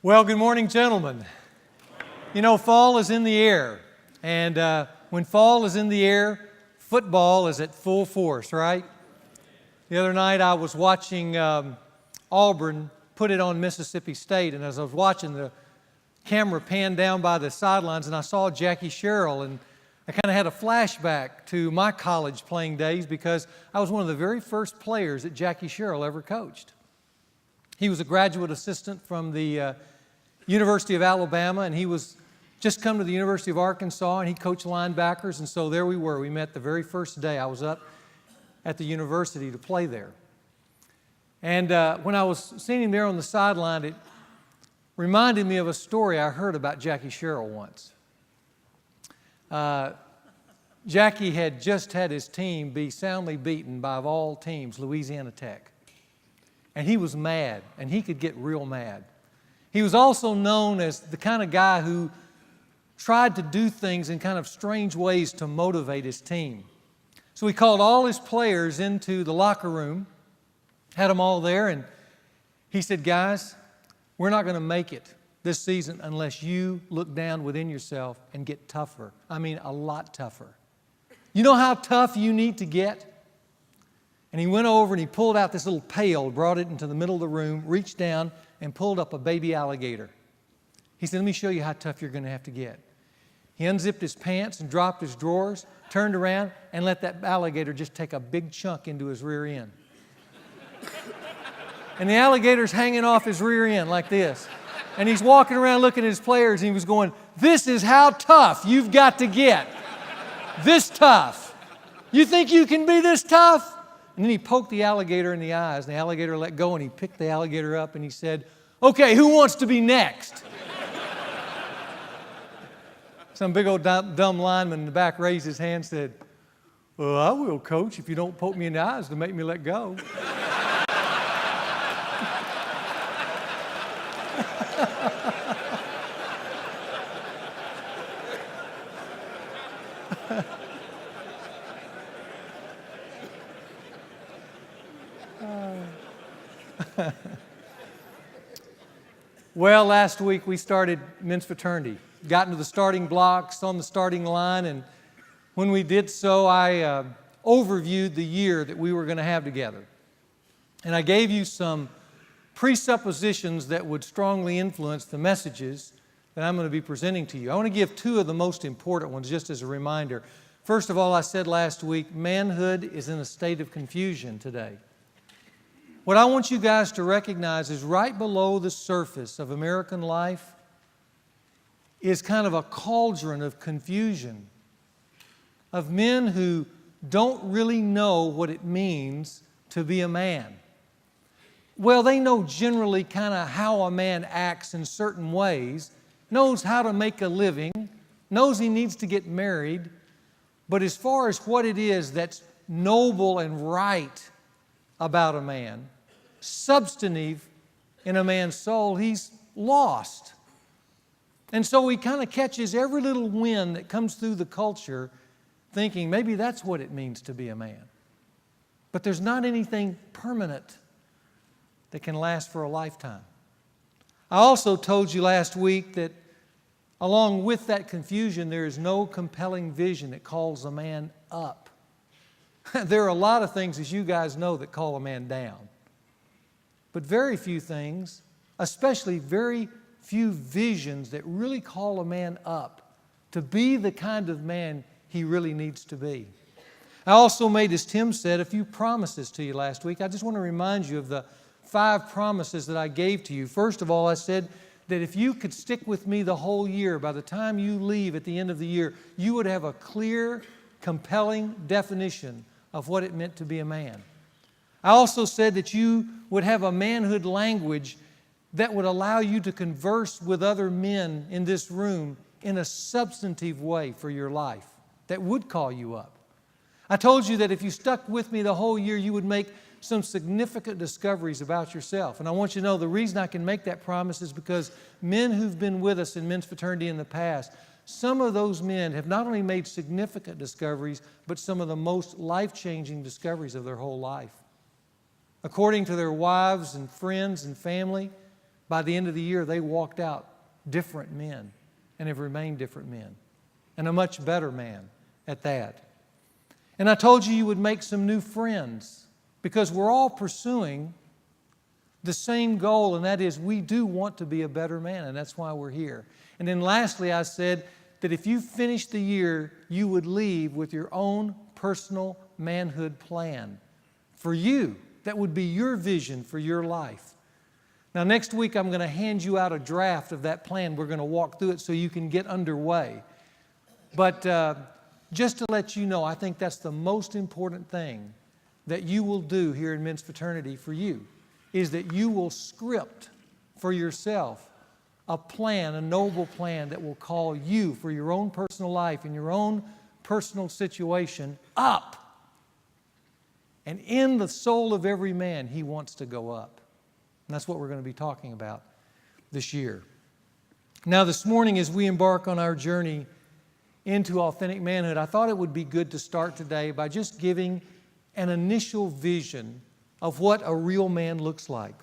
Well, good morning, gentlemen. You know, fall is in the air, and when fall is in the air, football is at full force, right? The other night I was watching Auburn put it on Mississippi State, and as I was watching, the camera panned down by the sidelines, and I saw Jackie Sherrill, and I kind of had a flashback to my college playing days because I was one of the very first players that Jackie Sherrill ever coached. He was a graduate assistant from the University of Alabama, and he was just come to the University of Arkansas, and he coached linebackers, and so there we were. We met the very first day I was up at the university to play there. And when I was seeing him there on the sideline, it reminded me of a story I heard about Jackie Sherrill once. Jackie had just had his team be soundly beaten by, of all teams, Louisiana Tech. And he was mad, and he could get real mad. He was also known as the kind of guy who tried to do things in kind of strange ways to motivate his team. So he called all his players into the locker room, had them all there, and he said, "Guys, we're not going to make it this season unless you look down within yourself and get tougher. I mean, a lot tougher. You know how tough you need to get?" And he went over and he pulled out this little pail, brought it into the middle of the room, reached down and pulled up a baby alligator. He said, "Let me show you how tough you're going to have to get." He unzipped his pants and dropped his drawers, turned around, and let that alligator just take a big chunk into his rear end. And the alligator's hanging off his rear end like this. And he's walking around looking at his players, and he was going, "This is how tough you've got to get. This tough. You think you can be this tough?" And then he poked the alligator in the eyes, and the alligator let go, and he picked the alligator up, and he said, "Okay, who wants to be next?" Some big old dumb lineman in the back raised his hand and said, "Well, I will, Coach, if you don't poke me in the eyes to make me let go." Well, last week we started men's fraternity. Got into the starting blocks, on the starting line, and when we did so, I overviewed the year that we were going to have together. And I gave you some presuppositions that would strongly influence the messages that I'm going to be presenting to you. I want to give two of the most important ones just as a reminder. First of all, I said last week, manhood is in a state of confusion today. What I want you guys to recognize is right below the surface of American life is kind of a cauldron of confusion, of men who don't really know what it means to be a man. Well, they know generally kind of how a man acts in certain ways, knows how to make a living, knows he needs to get married, but as far as what it is that's noble and right about a man, substantive in a man's soul, he's lost. And so he kind of catches every little wind that comes through the culture thinking maybe that's what it means to be a man. But there's not anything permanent that can last for a lifetime. I also told you last week that along with that confusion, there is no compelling vision that calls a man up. There are a lot of things, as you guys know, that call a man down. But very few things, especially very few visions that really call a man up to be the kind of man he really needs to be. I also made, as Tim said, a few promises to you last week. I just want to remind you of the 5 promises that I gave to you. First of all, I said that if you could stick with me the whole year, by the time you leave at the end of the year, you would have a clear, compelling definition of what it meant to be a man. I also said that you would have a manhood language that would allow you to converse with other men in this room in a substantive way for your life that would call you up. I told you that if you stuck with me the whole year, you would make some significant discoveries about yourself. And I want you to know the reason I can make that promise is because men who've been with us in men's fraternity in the past, some of those men have not only made significant discoveries, but some of the most life-changing discoveries of their whole life. According to their wives and friends and family, By the end of the year, they walked out different men and have remained different men, and a much better man at that. And I told you would make some new friends, because we're all pursuing the same goal, and that is we do want to be a better man, and that's why we're here. And then lastly, I said that if you finish the year, you would leave with your own personal manhood plan for you. That would be your vision for your life. Now, next week, I'm going to hand you out a draft of that plan. We're going to walk through it so you can get underway. But just to let you know, I think that's the most important thing that you will do here in Men's Fraternity for you, is that you will script for yourself a plan, a noble plan that will call you for your own personal life and your own personal situation up. And in the soul of every man, he wants to go up. And that's what we're going to be talking about this year. Now, this morning, as we embark on our journey into authentic manhood, I thought it would be good to start today by just giving an initial vision of what a real man looks like.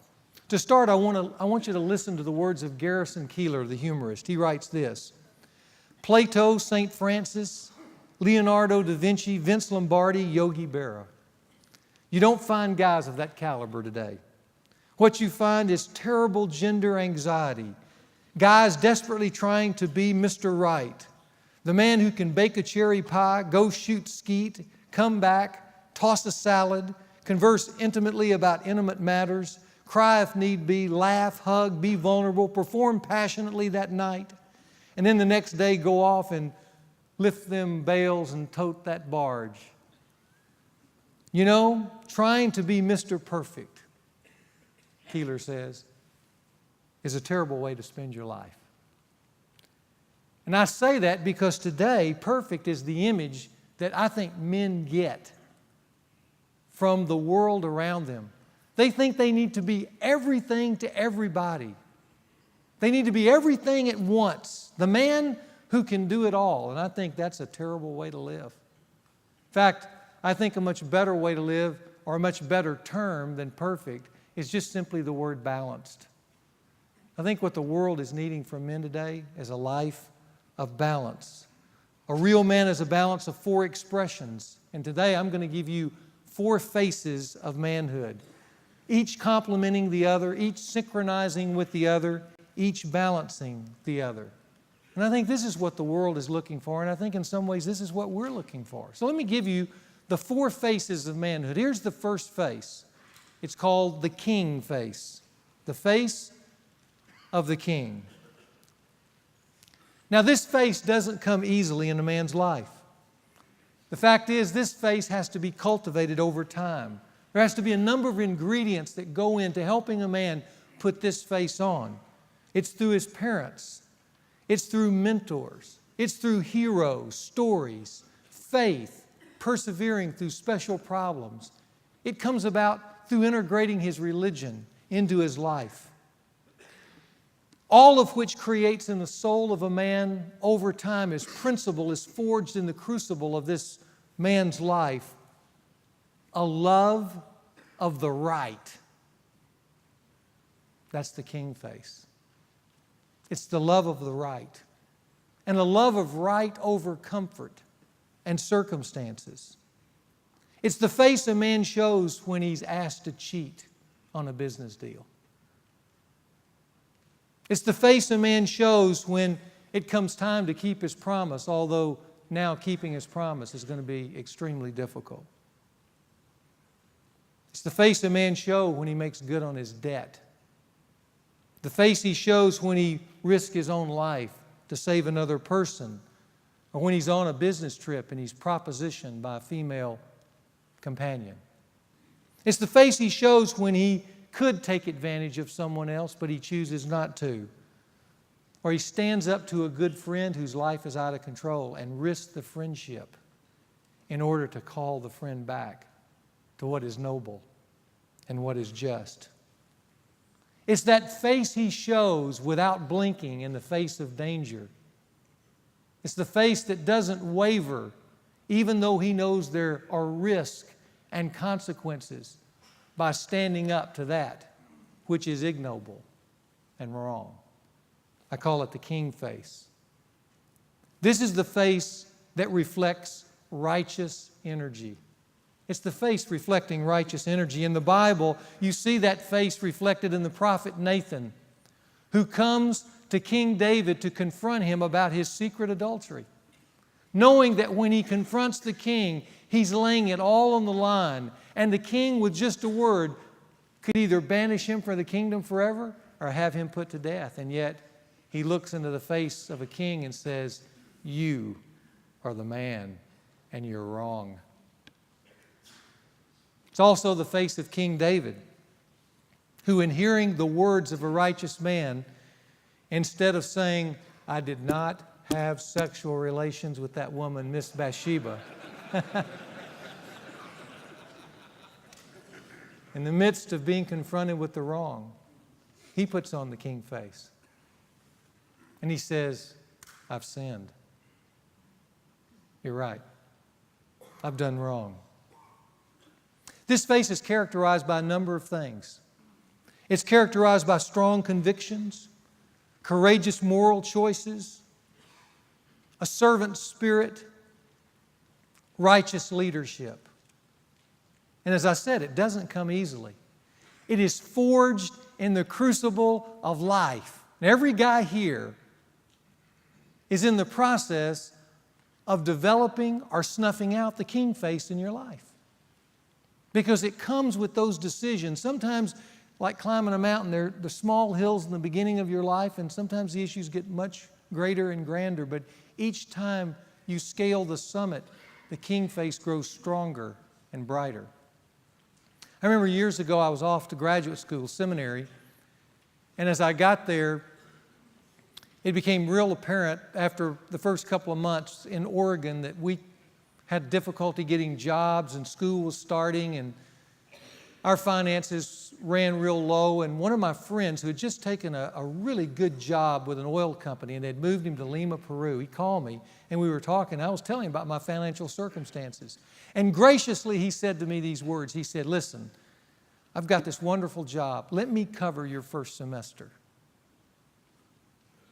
To start, I want you to listen to the words of Garrison Keillor, the humorist. He writes this: Plato, St. Francis, Leonardo da Vinci, Vince Lombardi, Yogi Berra. You don't find guys of that caliber today. What you find is terrible gender anxiety, guys desperately trying to be Mr. Right, the man who can bake a cherry pie, go shoot skeet, come back, toss a salad, converse intimately about intimate matters, cry if need be, laugh, hug, be vulnerable, perform passionately that night, and then the next day go off and lift them bales and tote that barge. You know, trying to be Mr. Perfect, Keillor says, is a terrible way to spend your life. And I say that because today, perfect is the image that I think men get from the world around them. They think they need to be everything to everybody. They need to be everything at once. The man who can do it all. And I think that's a terrible way to live. In fact, I think a much better way to live, or a much better term than perfect, is just simply the word balanced. I think what the world is needing from men today is a life of balance. A real man is a balance of 4 expressions. And today I'm going to give you 4 faces of manhood, each complementing the other, each synchronizing with the other, each balancing the other. And I think this is what the world is looking for, and I think in some ways this is what we're looking for. So let me give you the 4 faces of manhood. Here's the first face. It's called the king face, the face of the king. Now, this face doesn't come easily in a man's life. The fact is, this face has to be cultivated over time. There has to be a number of ingredients that go into helping a man put this face on. It's through his parents. It's through mentors. It's through heroes, stories, faith, persevering through special problems. It comes about through integrating his religion into his life. All of which creates in the soul of a man over time, his principle is forged in the crucible of this man's life, a love of the right. That's the king face. It's the love of the right. And a love of right over comfort and circumstances. It's the face a man shows when he's asked to cheat on a business deal. It's the face a man shows when it comes time to keep his promise, although now keeping his promise is going to be extremely difficult. It's the face a man shows when he makes good on his debt. The face he shows when he risks his own life to save another person, or when he's on a business trip and he's propositioned by a female companion. It's the face he shows when he could take advantage of someone else, but he chooses not to. Or he stands up to a good friend whose life is out of control and risks the friendship in order to call the friend back to what is noble and what is just. It's that face he shows without blinking in the face of danger. It's the face that doesn't waver even though he knows there are risks and consequences by standing up to that which is ignoble and wrong. I call it the king face. This is the face that reflects righteous energy. It's the face reflecting righteous energy. In the Bible, you see that face reflected in the prophet Nathan, who comes to King David to confront him about his secret adultery, knowing that when he confronts the king, he's laying it all on the line, and the king, with just a word, could either banish him from the kingdom forever or have him put to death. And yet, he looks into the face of a king and says, "You are the man, and you're wrong." It's also the face of King David, who, in hearing the words of a righteous man, instead of saying, "I did not have sexual relations with that woman, Miss Bathsheba," in the midst of being confronted with the wrong, he puts on the king face. And he says, "I've sinned. You're right. I've done wrong." This face is characterized by a number of things. It's characterized by strong convictions, courageous moral choices, a servant spirit, righteous leadership. And as I said, it doesn't come easily. It is forged in the crucible of life. And every guy here is in the process of developing or snuffing out the king face in your life. Because it comes with those decisions. Sometimes, like climbing a mountain, there are small hills in the beginning of your life, and sometimes the issues get much greater and grander. But each time you scale the summit, the king face grows stronger and brighter. I remember years ago I was off to graduate school, seminary, and as I got there, it became real apparent after the first couple of months in Oregon that we had difficulty getting jobs, and school was starting, and our finances ran real low. And one of my friends who had just taken a really good job with an oil company and had moved him to Lima, Peru, he called me and we were talking. I was telling him about my financial circumstances. And graciously he said to me these words. He said, "Listen, I've got this wonderful job. Let me cover your first semester."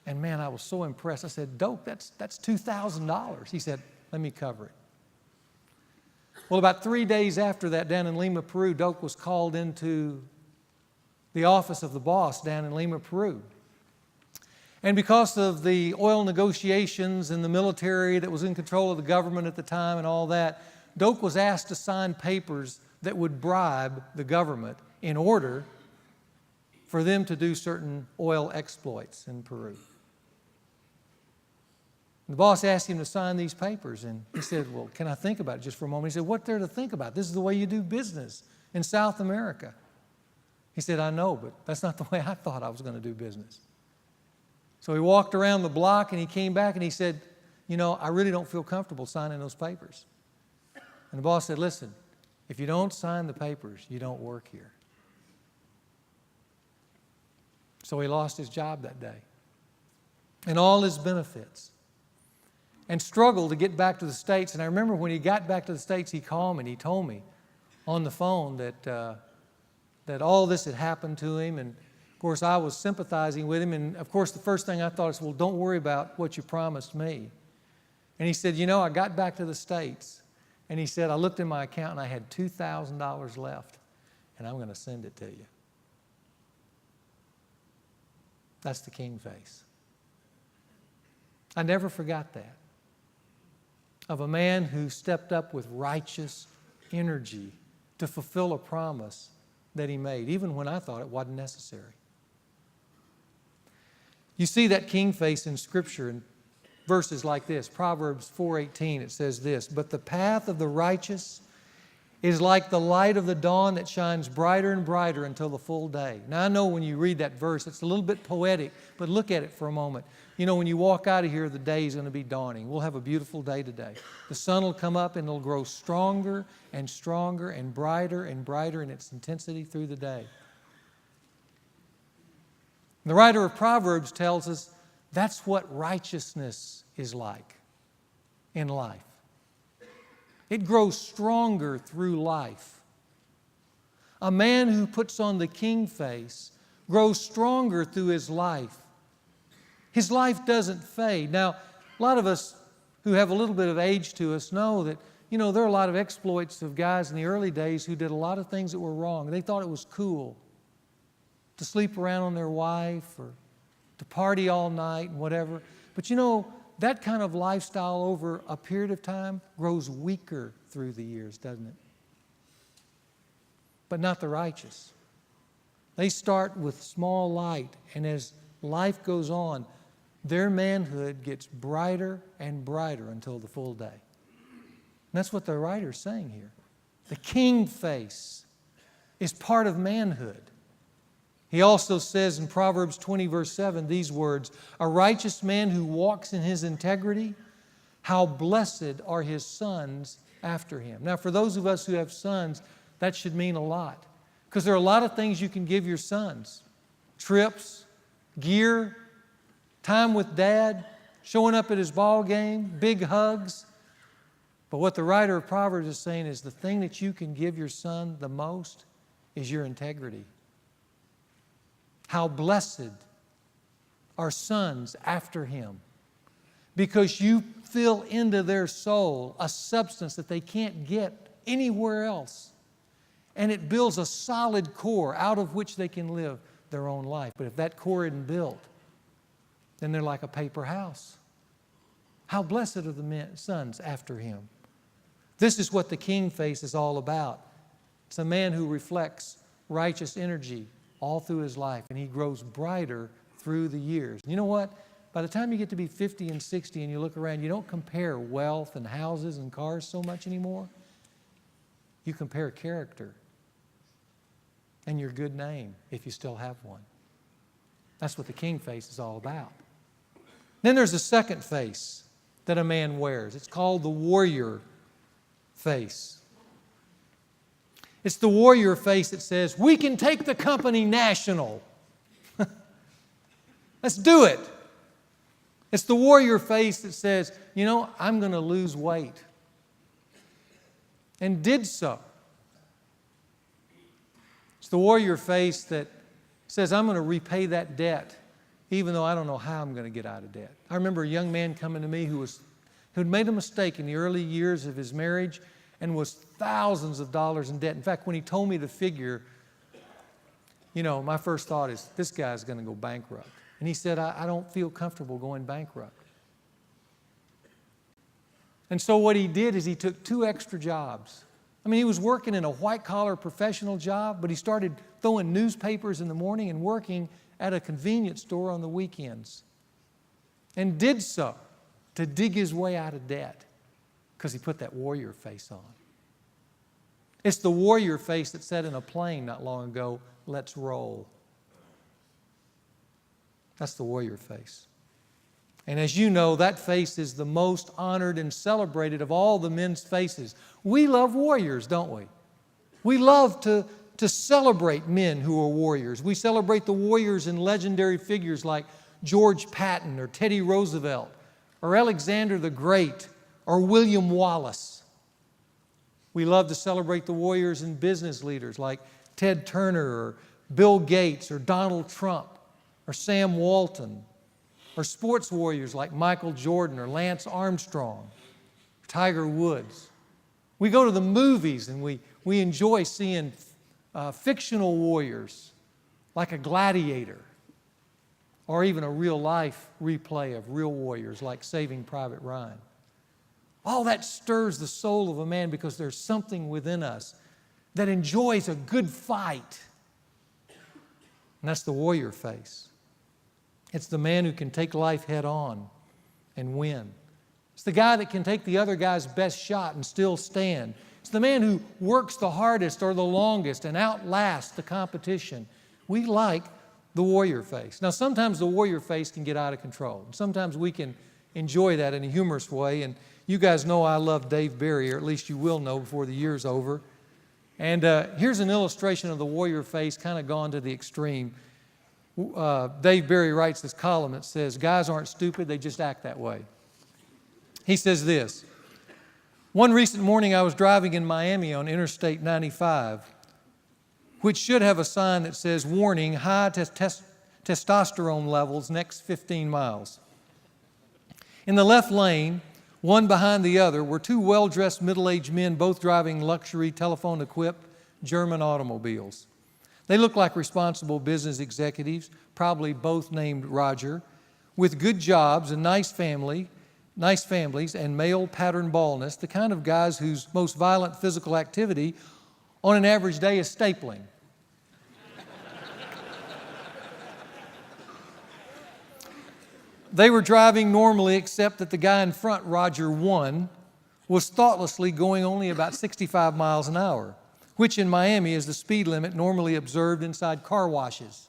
And man, I was so impressed. I said, "Dope, that's $2,000. He said, "Let me cover it." Well, about 3 days after that, down in Lima, Peru, Doak was called into the office of the boss down in Lima, Peru. And because of the oil negotiations and the military that was in control of the government at the time and all that, Doak was asked to sign papers that would bribe the government in order for them to do certain oil exploits in Peru. The boss asked him to sign these papers, and he said, "Well, can I think about it just for a moment?" He said, "What's there to think about? This is the way you do business in South America." He said, "I know, but that's not the way I thought I was going to do business." So he walked around the block, and he came back, and he said, "I really don't feel comfortable signing those papers." And the boss said, "Listen, if you don't sign the papers, you don't work here." So he lost his job that day and all his benefits, and struggled to get back to the States. And I remember when he got back to the States, he called me and he told me on the phone that all this had happened to him. And of course, I was sympathizing with him. And of course, the first thing I thought is, "Well, don't worry about what you promised me." And he said, "I got back to the States." And he said, "I looked in my account and I had $2,000 left, and I'm going to send it to you." That's the king face. I never forgot that. Of a man who stepped up with righteous energy to fulfill a promise that he made, even when I thought it wasn't necessary. You see that king face in Scripture in verses like this. Proverbs 4:18, it says this, "But the path of the righteous is like the light of the dawn that shines brighter and brighter until the full day." Now, I know when you read that verse, it's a little bit poetic, but look at it for a moment. When you walk out of here, the day is going to be dawning. We'll have a beautiful day today. The sun will come up and it'll grow stronger and stronger and brighter in its intensity through the day. The writer of Proverbs tells us that's what righteousness is like in life. It grows stronger through life. A man who puts on the king face grows stronger through his life. His life doesn't fade. Now, a lot of us who have a little bit of age to us know that, there are a lot of exploits of guys in the early days who did a lot of things that were wrong. They thought it was cool to sleep around on their wife or to party all night and whatever. But that kind of lifestyle over a period of time grows weaker through the years, doesn't it? But not the righteous. They start with small light, and as life goes on, their manhood gets brighter and brighter until the full day. And that's what the writer's saying here. The king face is part of manhood. He also says in Proverbs 20, verse 7, these words, "A righteous man who walks in his integrity, how blessed are his sons after him." Now, for those of us who have sons, that should mean a lot. Because there are a lot of things you can give your sons. Trips, gear, time with Dad, showing up at his ball game, big hugs. But what the writer of Proverbs is saying is the thing that you can give your son the most is your integrity. How blessed are sons after him, because you fill into their soul a substance that they can't get anywhere else. And it builds a solid core out of which they can live their own life. But if that core isn't built, then they're like a paper house. How blessed are the sons after him. This is what the king face is all about. It's a man who reflects righteous energy all through his life, and he grows brighter through the years. You know what? By the time you get to be 50 and 60 and you look around, you don't compare wealth and houses and cars so much anymore. You compare character and your good name, if you still have one. That's what the king face is all about. Then there's a second face that a man wears. It's called the warrior face. It's the warrior face that says, we can take the company national. Let's do it. It's the warrior face that says, I'm going to lose weight. And did so. It's the warrior face that says, I'm going to repay that debt, even though I don't know how I'm going to get out of debt. I remember a young man coming to me who'd made a mistake in the early years of his marriage and was thousands of dollars in debt. In fact, when he told me the figure, my first thought is, this guy's going to go bankrupt. And he said, I don't feel comfortable going bankrupt. And so what he did is he took 2 extra jobs. He was working in a white-collar professional job, but he started throwing newspapers in the morning and working at a convenience store on the weekends. And did so to dig his way out of debt because he put that warrior face on. It's the warrior face that said in a plane not long ago, let's roll. That's the warrior face. And as you know, that face is the most honored and celebrated of all the men's faces. We love warriors, don't we? We love to celebrate men who are warriors. We celebrate the warriors in legendary figures like George Patton or Teddy Roosevelt or Alexander the Great or William Wallace. We love to celebrate the warriors in business leaders like Ted Turner or Bill Gates or Donald Trump or Sam Walton, or sports warriors like Michael Jordan or Lance Armstrong, Tiger Woods. We go to the movies and we enjoy seeing fictional warriors like a Gladiator, or even a real-life replay of real warriors like Saving Private Ryan. All that stirs the soul of a man because there's something within us that enjoys a good fight. And that's the warrior face. It's the man who can take life head on and win. It's the guy that can take the other guy's best shot and still stand. It's the man who works the hardest or the longest and outlasts the competition. We like the warrior face. Now, sometimes the warrior face can get out of control. Sometimes we can enjoy that in a humorous way. And you guys know I love Dave Barry, or at least you will know before the year's over. And here's an illustration of the warrior face kind of gone to the extreme. Dave Barry writes this column that says, guys aren't stupid, they just act that way. He says this, one recent morning I was driving in Miami on Interstate 95 which should have a sign that says, warning, high testosterone levels next 15 miles. In the left lane, one behind the other, were two well-dressed middle-aged men, both driving luxury telephone-equipped German automobiles. They looked like responsible business executives, probably both named Roger, with good jobs and nice families and male pattern baldness, the kind of guys whose most violent physical activity on an average day is stapling. They were driving normally, except that the guy in front, Roger 1, was thoughtlessly going only about 65 miles an hour, which in Miami is the speed limit normally observed inside car washes.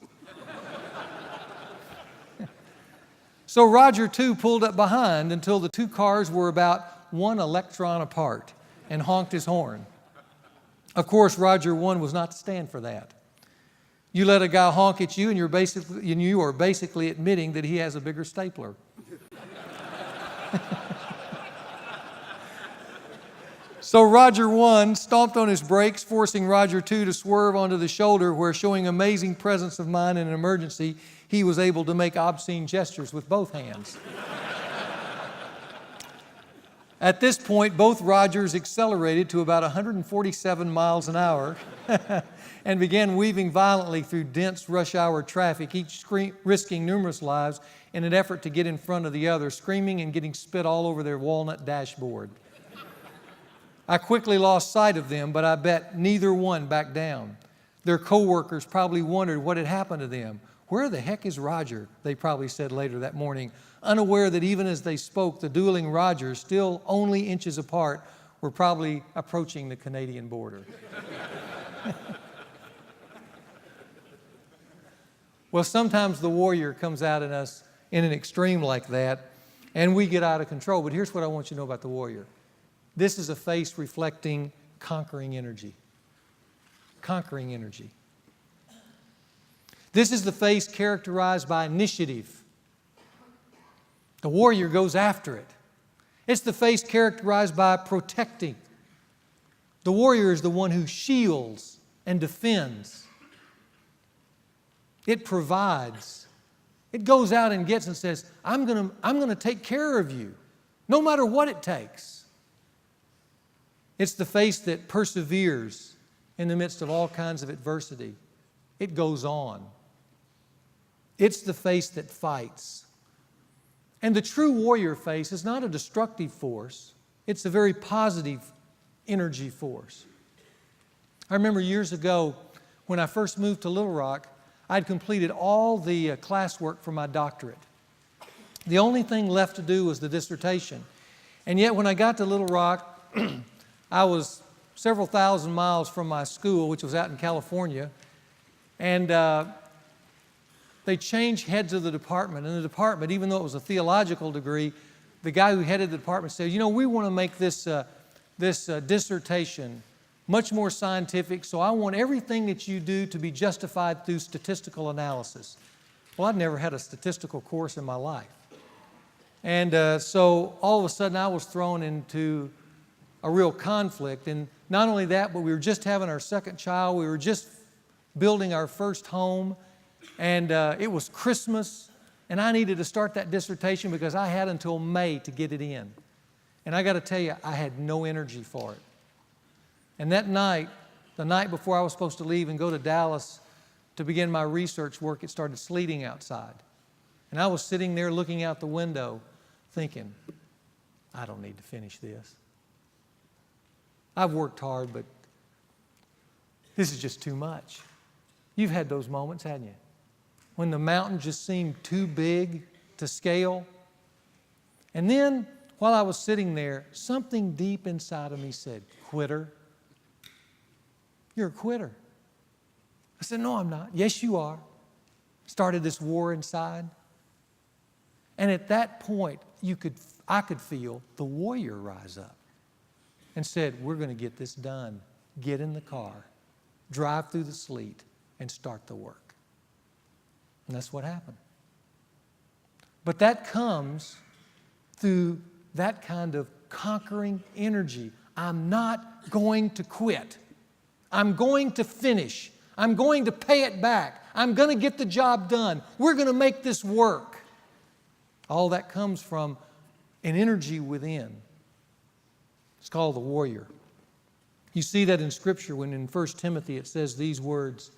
So Roger 2 pulled up behind until the two cars were about 1 electron apart and honked his horn. Of course, Roger 1 was not to stand for that. You let a guy honk at you and you are basically admitting that he has a bigger stapler. So Roger 1 stomped on his brakes, forcing Roger 2 to swerve onto the shoulder where, showing amazing presence of mind in an emergency, he was able to make obscene gestures with both hands. At this point, both Rogers accelerated to about 147 miles an hour and began weaving violently through dense rush hour traffic, each risking numerous lives in an effort to get in front of the other, screaming and getting spit all over their walnut dashboard. I quickly lost sight of them, but I bet neither one backed down. Their co-workers probably wondered what had happened to them. "Where the heck is Roger?" they probably said later that morning, unaware that even as they spoke, the dueling Rogers, still only inches apart, were probably approaching the Canadian border. Well, sometimes the warrior comes out in us in an extreme like that, and we get out of control. But here's what I want you to know about the warrior. This is a face reflecting conquering energy. Conquering energy. This is the face characterized by initiative. The warrior goes after it. It's the face characterized by protecting. The warrior is the one who shields and defends. It provides. It goes out and gets and says, I'm going to take care of you, no matter what it takes. It's the face that perseveres in the midst of all kinds of adversity. It goes on. It's the face that fights. And the true warrior face is not a destructive force. It's a very positive energy force. I remember years ago when I first moved to Little Rock, I'd completed all the classwork for my doctorate. The only thing left to do was the dissertation. And yet when I got to Little Rock, I was several thousand miles from my school, which was out in California, and they changed heads of the department. And the department, even though it was a theological degree, the guy who headed the department said, we want to make this dissertation much more scientific, so I want everything that you do to be justified through statistical analysis. Well, I'd never had a statistical course in my life. And so all of a sudden I was thrown into a real conflict. And not only that, but we were just having our second child. We were just building our first home. And it was Christmas. And I needed to start that dissertation because I had until May to get it in. And I got to tell you, I had no energy for it. And that night, the night before I was supposed to leave and go to Dallas to begin my research work, it started sleeting outside. And I was sitting there looking out the window thinking, I don't need to finish this. I've worked hard, but this is just too much. You've had those moments, haven't you? When the mountain just seemed too big to scale. And then, while I was sitting there, something deep inside of me said, "Quitter. You're a quitter." I said, "No, I'm not." "Yes, you are." Started this war inside. And at that point, I could feel the warrior rise up and said, "We're going to get this done. Get in the car, drive through the sleet, and start the work." And that's what happened. But that comes through that kind of conquering energy. I'm not going to quit. I'm going to finish. I'm going to pay it back. I'm going to get the job done. We're going to make this work. All that comes from an energy within. It's called the warrior. You see that in Scripture when in 1 Timothy it says these words,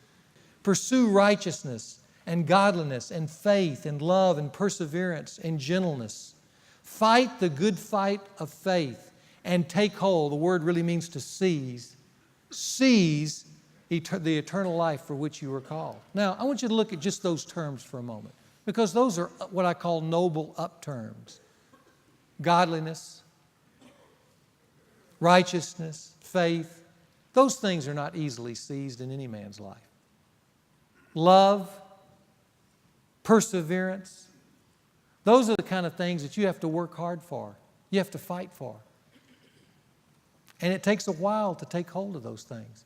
pursue righteousness and godliness and faith and love and perseverance and gentleness. Fight the good fight of faith and take hold. The word really means to seize. Seize the eternal life for which you were called. Now, I want you to look at just those terms for a moment, because those are what I call noble up terms. Godliness, righteousness, faith, those things are not easily seized in any man's life. Love, perseverance, those are the kind of things that you have to work hard for. You have to fight for. And it takes a while to take hold of those things.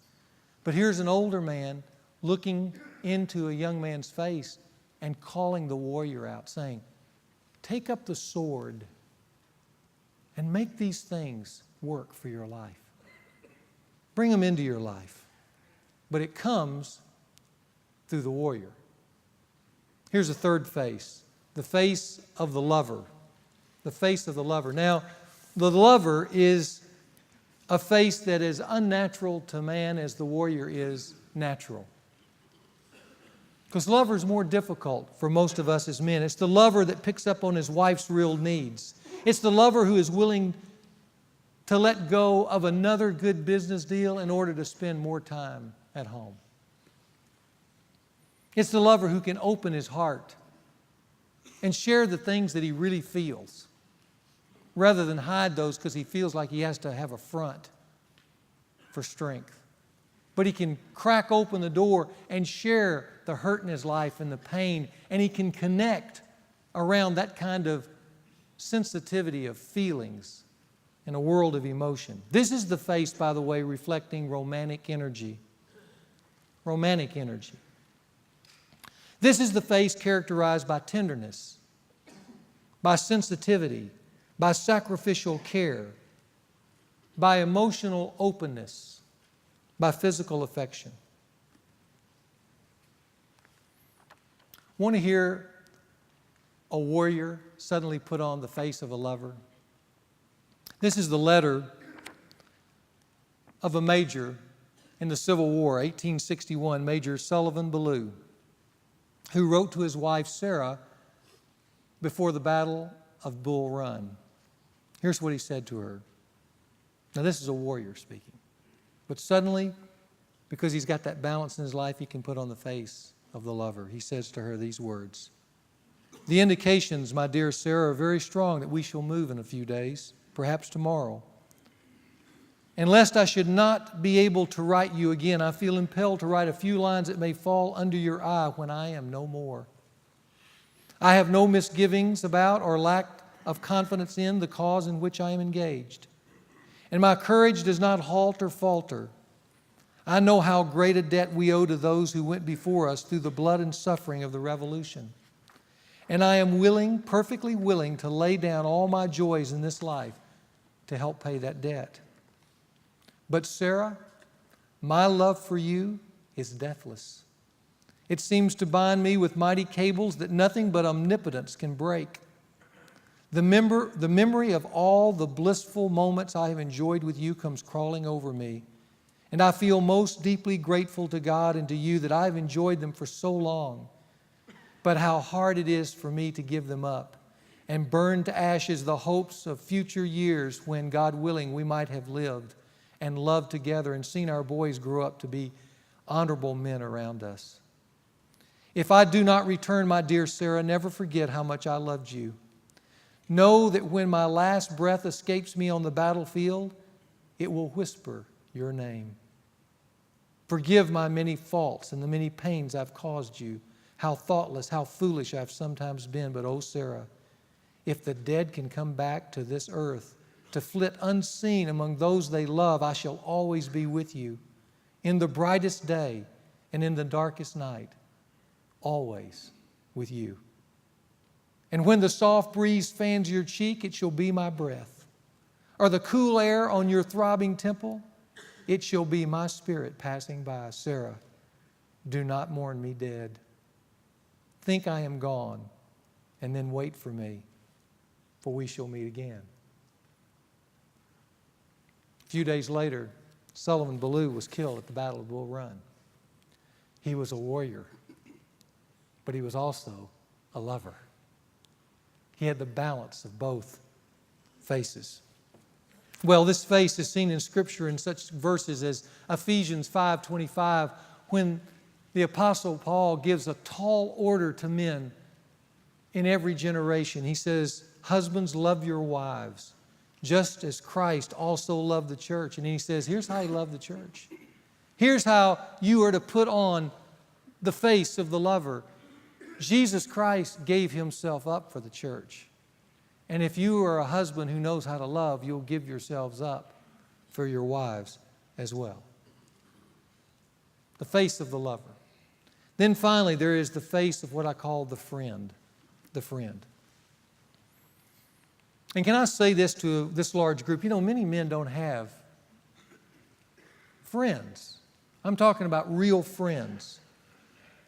But here's an older man looking into a young man's face and calling the warrior out, saying, take up the sword and make these things work for your life. Bring them into your life. But it comes through the warrior. Here's a third face, the face of the lover. The face of the lover. Now, the lover is a face that is unnatural to man as the warrior is natural. Because lover is more difficult for most of us as men. It's the lover that picks up on his wife's real needs. It's the lover who is willing to let go of another good business deal in order to spend more time at home. It's the lover who can open his heart and share the things that he really feels, rather than hide those because he feels like he has to have a front for strength. But he can crack open the door and share the hurt in his life and the pain, and he can connect around that kind of sensitivity of feelings in a world of emotion. This is the face, by the way, reflecting romantic energy. Romantic energy. This is the face characterized by tenderness, by sensitivity, by sacrificial care, by emotional openness, by physical affection. Want to hear a warrior suddenly put on the face of a lover? This is the letter of a major in the Civil War, 1861, Major Sullivan Ballou, who wrote to his wife Sarah before the Battle of Bull Run. Here's what he said to her. Now, this is a warrior speaking. But suddenly, because he's got that balance in his life, he can put on the face of the lover. He says to her these words, "The indications, my dear Sarah, are very strong that we shall move in a few days, perhaps tomorrow. And lest I should not be able to write you again, I feel impelled to write a few lines that may fall under your eye when I am no more. I have no misgivings about or lack of confidence in the cause in which I am engaged. And my courage does not halt or falter. I know how great a debt we owe to those who went before us through the blood and suffering of the Revolution. And I am willing, perfectly willing, to lay down all my joys in this life to help pay that debt. But Sarah, my love for you is deathless. It seems to bind me with mighty cables that nothing but omnipotence can break. The memory of all the blissful moments I have enjoyed with you comes crawling over me, and I feel most deeply grateful to God and to you that I have enjoyed them for so long. But how hard it is for me to give them up and burn to ashes the hopes of future years when, God willing, we might have lived and loved together and seen our boys grow up to be honorable men around us. If I do not return, my dear Sarah, never forget how much I loved you. Know that when my last breath escapes me on the battlefield, it will whisper your name. Forgive my many faults and the many pains I've caused you. How thoughtless, how foolish I've sometimes been. But, oh, Sarah, if the dead can come back to this earth to flit unseen among those they love, I shall always be with you in the brightest day and in the darkest night, always with you. And when the soft breeze fans your cheek, it shall be my breath. Or the cool air on your throbbing temple, it shall be my spirit passing by. Sarah, Do not mourn me dead. Think I am gone, and then wait for me, for we shall meet again. A few days later, Sullivan Ballou was killed at the Battle of Bull Run. He was a warrior, but he was also a lover. He had the balance of both faces. Well, this face is seen in Scripture in such verses as Ephesians 5:25, when the Apostle Paul gives a tall order to men in every generation. He says, husbands, love your wives, just as Christ also loved the church. And he says, here's how he loved the church. Here's how you are to put on the face of the lover. Jesus Christ gave himself up for the church. And if you are a husband who knows how to love, you'll give yourselves up for your wives as well. The face of the lover. Then finally, there is the face of what I call the friend. The friend. And can I say this to this large group? You know, many men don't have friends. I'm talking about real friends.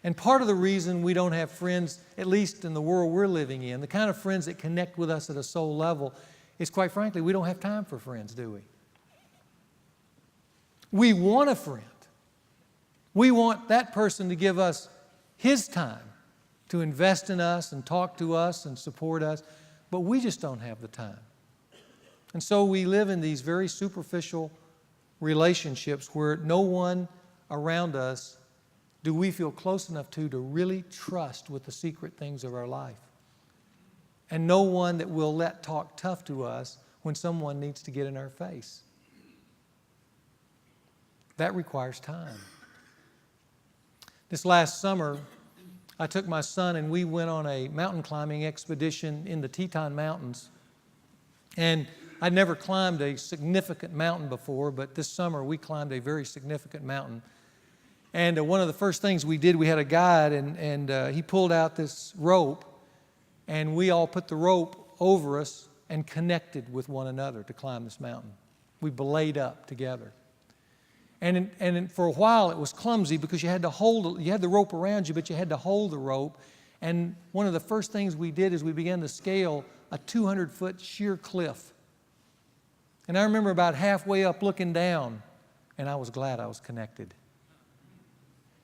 And part of the reason we don't have friends, at least in the world we're living in, the kind of friends that connect with us at a soul level, is quite frankly, we don't have time for friends, do we? We want a friend. We want that person to give us his time to invest in us and talk to us and support us, but we just don't have the time. And so we live in these very superficial relationships where no one around us do we feel close enough to really trust with the secret things of our life. And no one that will let talk tough to us when someone needs to get in our face. That requires time. This last summer, I took my son and we went on a mountain climbing expedition in the Teton Mountains. And I'd never climbed a significant mountain before, but this summer we climbed a very significant mountain. And one of the first things we did, we had a guide and he pulled out this rope and we all put the rope over us and connected with one another to climb this mountain. We belayed up together. And for a while it was clumsy because you had the rope around you, but you had to hold the rope. And one of the first things we did is we began to scale a 200-foot sheer cliff. And I remember about halfway up looking down, and I was glad I was connected.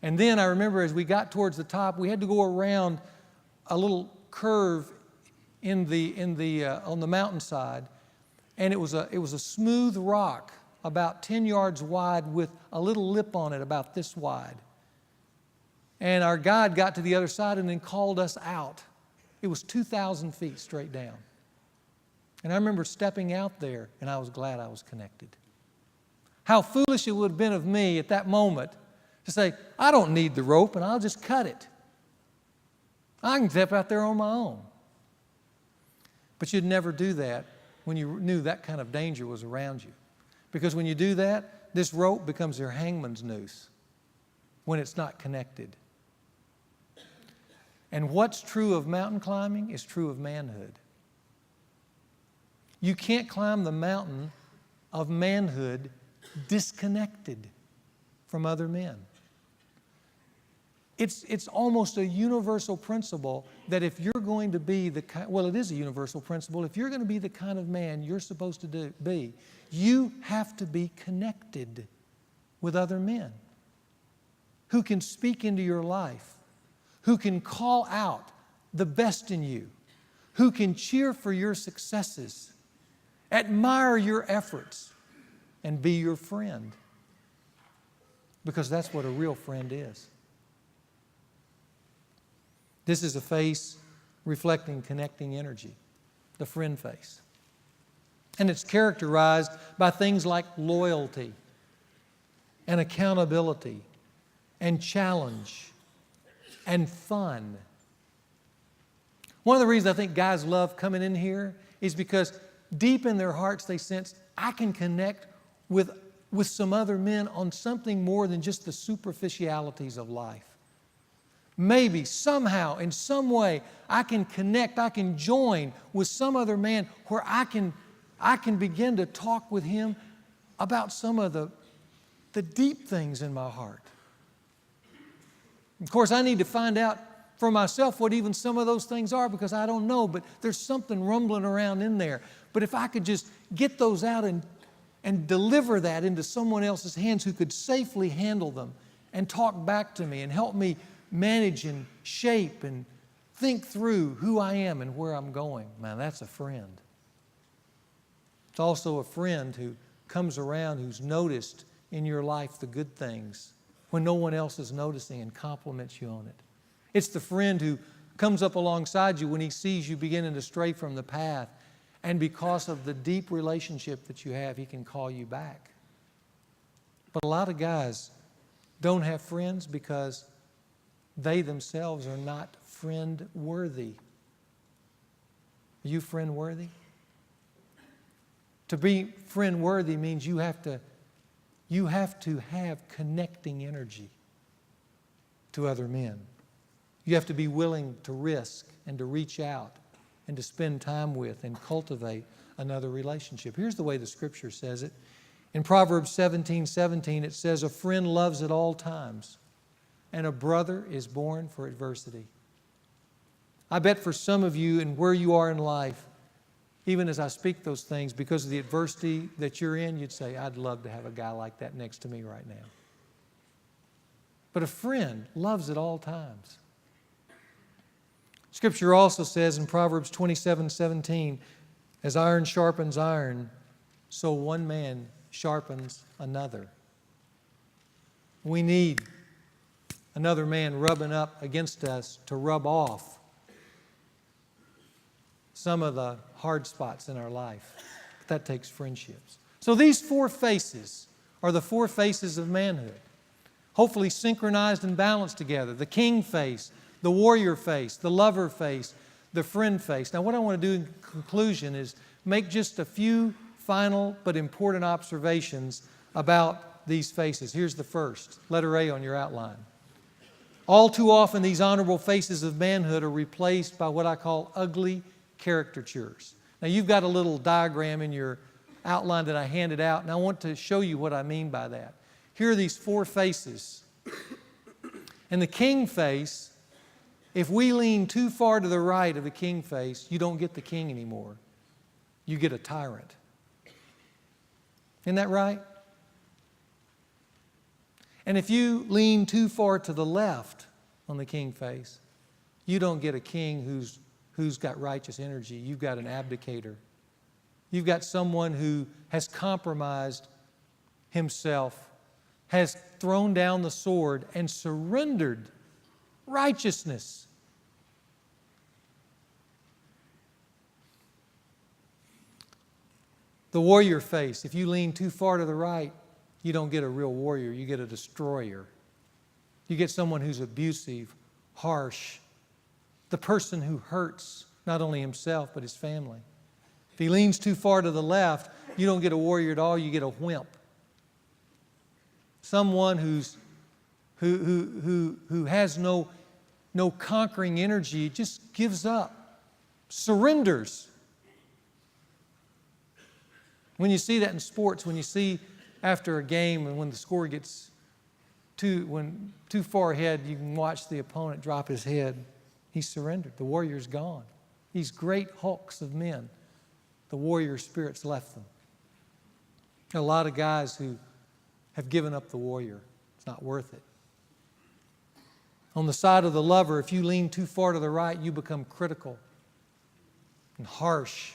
And then I remember as we got towards the top, we had to go around a little curve on the mountainside, and it was a smooth rock about 10 yards wide with a little lip on it about this wide. And our guide got to the other side and then called us out. It was 2,000 feet straight down. And I remember stepping out there, and I was glad I was connected. How foolish it would have been of me at that moment to say, I don't need the rope, and I'll just cut it. I can step out there on my own. But you'd never do that when you knew that kind of danger was around you. Because when you do that, this rope becomes your hangman's noose when it's not connected. And what's true of mountain climbing is true of manhood. You can't climb the mountain of manhood disconnected from other men. It's almost a universal principle that if you're going to be the kind, well, it is a universal principle. If you're going to be the kind of man you're supposed to be, you have to be connected with other men who can speak into your life, who can call out the best in you, who can cheer for your successes, admire your efforts, and be your friend. Because that's what a real friend is. This is a face reflecting connecting energy, the friend face. And it's characterized by things like loyalty and accountability and challenge and fun. One of the reasons I think guys love coming in here is because deep in their hearts they sense, I can connect with some other men on something more than just the superficialities of life. Maybe, somehow, in some way, I can connect, I can join with some other man where I can begin to talk with him about some of the deep things in my heart. Of course, I need to find out for myself what even some of those things are, because I don't know, but there's something rumbling around in there. But if I could just get those out and deliver that into someone else's hands who could safely handle them and talk back to me and help me manage and shape and think through who I am and where I'm going, man, that's a friend. It's also a friend who comes around, who's noticed in your life the good things when no one else is noticing, and compliments you on it. It's the friend who comes up alongside you when he sees you beginning to stray from the path, and because of the deep relationship that you have, he can call you back. But a lot of guys don't have friends because they themselves are not friend-worthy. Are you friend-worthy? To be friend-worthy means you have to have connecting energy to other men. You have to be willing to risk and to reach out and to spend time with and cultivate another relationship. Here's the way the Scripture says it. In Proverbs 17:17, it says, "A friend loves at all times, and a brother is born for adversity." I bet for some of you and where you are in life, even as I speak those things, because of the adversity that you're in, you'd say, "I'd love to have a guy like that next to me right now." But a friend loves at all times. Scripture also says in Proverbs 27:17, "As iron sharpens iron, so one man sharpens another." We need another man rubbing up against us to rub off some of the hard spots in our life. But that takes friendships. So these four faces are the four faces of manhood, hopefully synchronized and balanced together. The king face, the warrior face, the lover face, the friend face. Now, what I want to do in conclusion is make just a few final but important observations about these faces. Here's the first, letter A on your outline. All too often, these honorable faces of manhood are replaced by what I call ugly caricatures. Now, you've got a little diagram in your outline that I handed out, and I want to show you what I mean by that. Here are these four faces. And the king face, if we lean too far to the right of the king face, you don't get the king anymore. You get a tyrant. Isn't that right? And if you lean too far to the left on the king face, you don't get a king who's got righteous energy. You've got an abdicator. You've got someone who has compromised himself, has thrown down the sword and surrendered righteousness. The warrior face, if you lean too far to the right, you don't get a real warrior, you get a destroyer. You get someone who's abusive, harsh, the person who hurts not only himself but his family. If he leans too far to the left, you don't get a warrior at all, you get a wimp. Someone who has no conquering energy, just gives up, surrenders. When you see that in sports, when you see after a game and when the score gets too far ahead, you can watch the opponent drop his head. He's surrendered. The warrior's gone. These great hulks of men, the warrior spirit's left them. There are a lot of guys who have given up the warrior. It's not worth it. On the side of the lover, if you lean too far to the right, you become critical and harsh.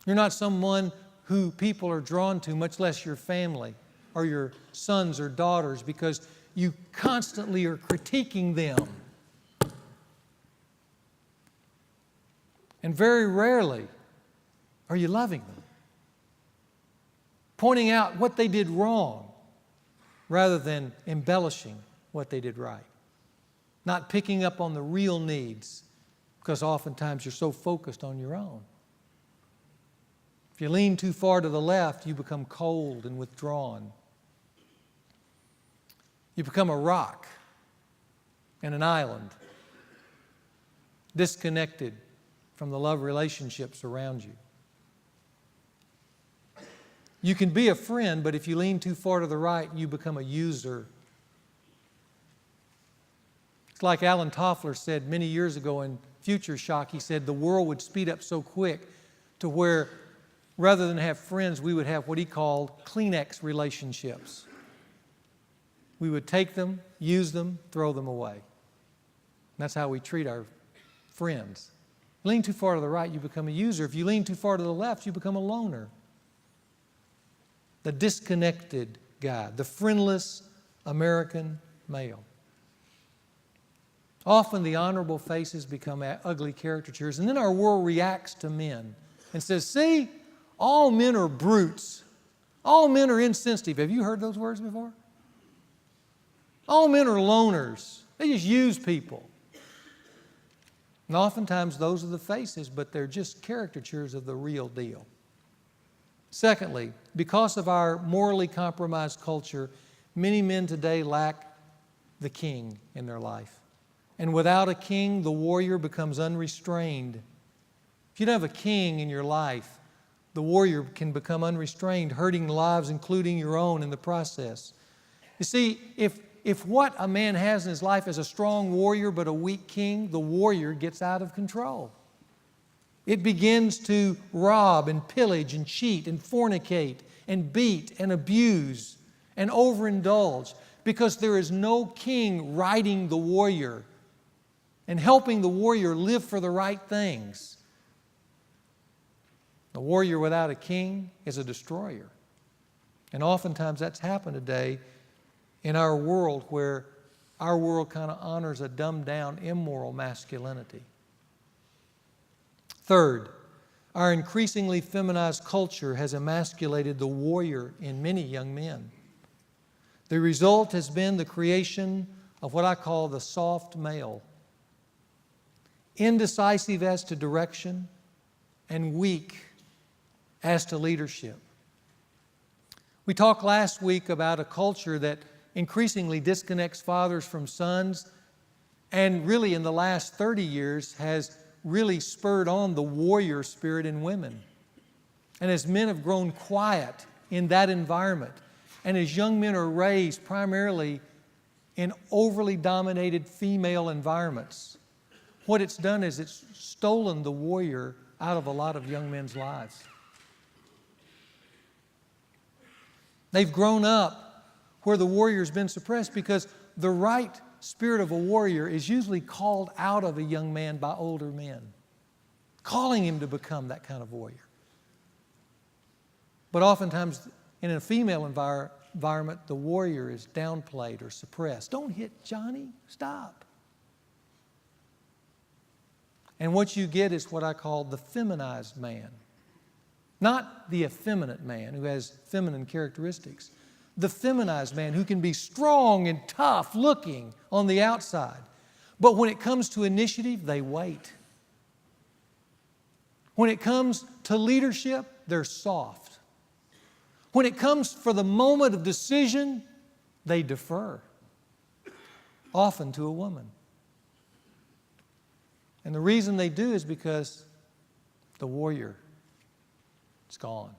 You're not someone who people are drawn to, much less your family or your sons or daughters, because you constantly are critiquing them. And very rarely are you loving them, pointing out what they did wrong rather than embellishing what they did right. Not picking up on the real needs, because oftentimes you're so focused on your own. If you lean too far to the left, you become cold and withdrawn. You become a rock and an island, disconnected from the love relationships around you. You can be a friend, but if you lean too far to the right, you become a user like Alan Toffler said many years ago in Future Shock. He said the world would speed up so quick to where rather than have friends, we would have what he called Kleenex relationships. We would take them, use them, throw them away. And that's how we treat our friends. Lean too far to the right, you become a user. If you lean too far to the left, you become a loner. The disconnected guy, the friendless American male. Often the honorable faces become ugly caricatures, and then our world reacts to men and says, see, all men are brutes. All men are insensitive. Have you heard those words before? All men are loners. They just use people. And oftentimes those are the faces, but they're just caricatures of the real deal. Secondly, because of our morally compromised culture, many men today lack the king in their life. And without a king, the warrior becomes unrestrained. If you don't have a king in your life, the warrior can become unrestrained, hurting lives, including your own, in the process. You see, if what a man has in his life is a strong warrior but a weak king, the warrior gets out of control. It begins to rob and pillage and cheat and fornicate and beat and abuse and overindulge because there is no king riding the warrior and helping the warrior live for the right things. The warrior without a king is a destroyer. And oftentimes that's happened today in our world, where our world kind of honors a dumbed down, immoral masculinity. Third, our increasingly feminized culture has emasculated the warrior in many young men. The result has been the creation of what I call the soft male, indecisive as to direction and weak as to leadership. We talked last week about a culture that increasingly disconnects fathers from sons, and really in the last 30 years has really spurred on the warrior spirit in women. And as men have grown quiet in that environment, and as young men are raised primarily in overly dominated female environments, what it's done is it's stolen the warrior out of a lot of young men's lives. They've grown up where the warrior's been suppressed because the right spirit of a warrior is usually called out of a young man by older men, calling him to become that kind of warrior. But oftentimes in a female environment, the warrior is downplayed or suppressed. Don't hit Johnny, stop. And what you get is what I call the feminized man. Not the effeminate man who has feminine characteristics. The feminized man who can be strong and tough looking on the outside. But when it comes to initiative, they wait. When it comes to leadership, they're soft. When it comes for the moment of decision, they defer, often to a woman. And the reason they do is because the warrior is gone.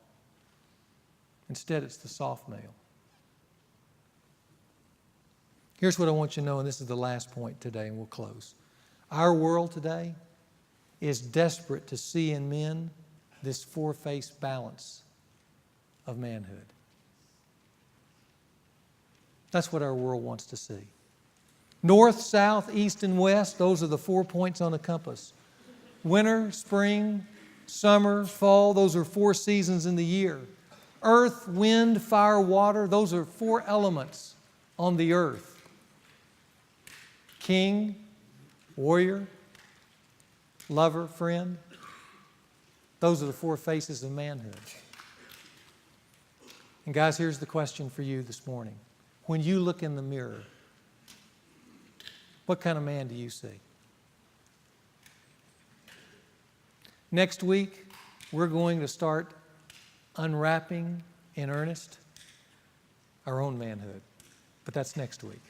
Instead, it's the soft male. Here's what I want you to know, and this is the last point today, and we'll close. Our world today is desperate to see in men this four-faced balance of manhood. That's what our world wants to see. North, south, east, and west, those are the 4 points on a compass. Winter, spring, summer, fall, those are 4 seasons in the year. Earth, wind, fire, water, those are 4 elements on the earth. King, warrior, lover, friend. Those are the 4 faces of manhood. And guys, here's the question for you this morning. When you look in the mirror, what kind of man do you see? Next week, we're going to start unwrapping in earnest our own manhood. But that's next week.